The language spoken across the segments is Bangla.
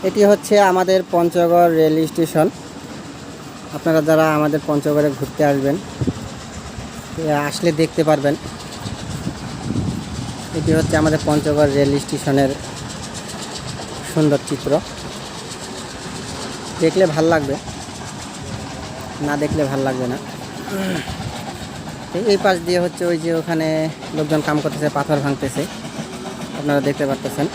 এটি হচ্ছে আমাদের পঞ্চগড় রেল স্টেশন। আপনারা যারা আমাদের পঞ্চগড়ে ঘুরতে আসবেন আসলে দেখতে পারবেন। এটি হচ্ছে আমাদের পঞ্চগড় রেল স্টেশনের সুন্দর চিত্র। দেখলে ভাল লাগবে, না দেখলে ভাল লাগবে না। এই পাশ দিয়ে হচ্ছে ওই যে ওখানে লোকজন কাম করতেছে, পাথর ভাঙতেছে, আপনারা দেখতে পারতেছেন।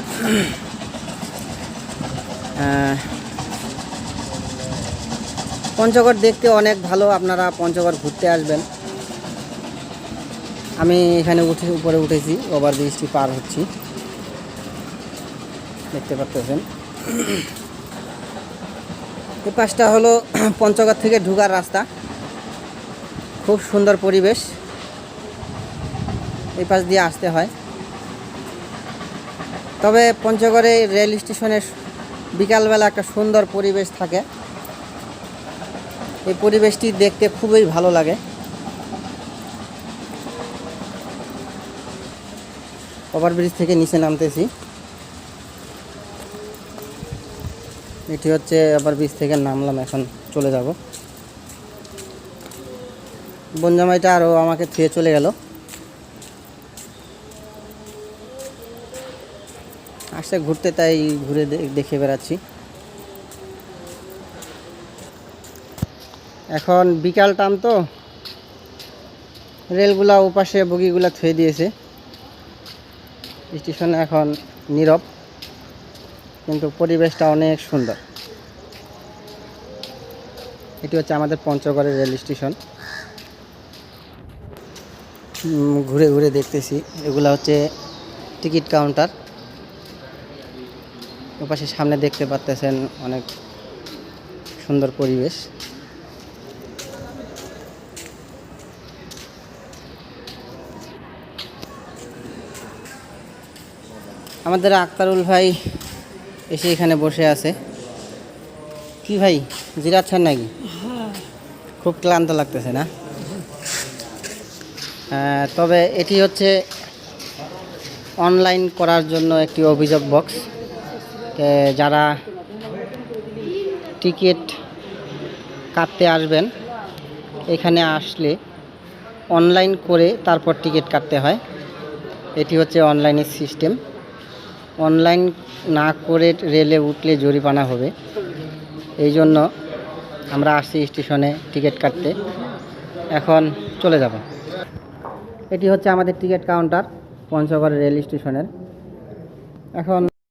পঞ্চগড় দেখতে অনেক ভালো, আপনারা পঞ্চগড় ঘুরতে আসবেন। আমি এখানে উপরে উঠেছি, ওভারব্রিজটি পার হচ্ছি, দেখতে পারতেছেন। এই পাশটা হলো পঞ্চগড় থেকে ঢোকার রাস্তা। খুব সুন্দর পরিবেশ, এই পাশ দিয়ে আসতে হয়। তবে পঞ্চগড়ে রেল স্টেশনের বিকালবেলা একটা সুন্দর পরিবেশ থাকে, এই পরিবেশটি দেখতে খুবই ভালো লাগে। ওভারব্রিজ থেকে নিচে নামতেছি, এটি হচ্ছে ওভারব্রিজ থেকে নামলাম, এখন চলে যাব। বনজামাইটা আরও আমাকে ছুঁয়ে চলে গেল। আসছে ঘুরতে, তাই ঘুরে দেখে বেড়াচ্ছি। এখন বিকাল টাইম তো, রেলগুলা ওপাশে বগিগুলা থুয়ে দিয়েছে, স্টেশনে এখন নীরব, কিন্তু পরিবেশটা অনেক সুন্দর। এটি হচ্ছে আমাদের পঞ্চগড়ের রেল স্টেশন। ঘুরে ঘুরে দেখতেছি, এগুলা হচ্ছে টিকিট কাউন্টার। ওপাশে সামনে দেখতে পাচ্তেছেন অনেক সুন্দর পরিবেশ। আমাদের আক্তারুল ভাই এসে এখানে বসে আছে। কি ভাই, জিরাচ্ছেন নাকি? খুব ক্লান্ত লাগতেছে না? তবে এটি হচ্ছে অনলাইন করার জন্য একটি অভিযোগ বক্স। যারা টিকিট কাটতে আসবেন, এখানে আসলে অনলাইন করে তারপর টিকিট কাটতে হয়। এটি হচ্ছে অনলাইনের সিস্টেম। অনলাইন না করে রেলে উঠলে জরিমানা হবে, এই জন্য আমরা আসছি স্টেশনে টিকিট কাটতে। এখন চলে যাব। এটি হচ্ছে আমাদের টিকিট কাউন্টার পঞ্চগড় রেল স্টেশনের। এখন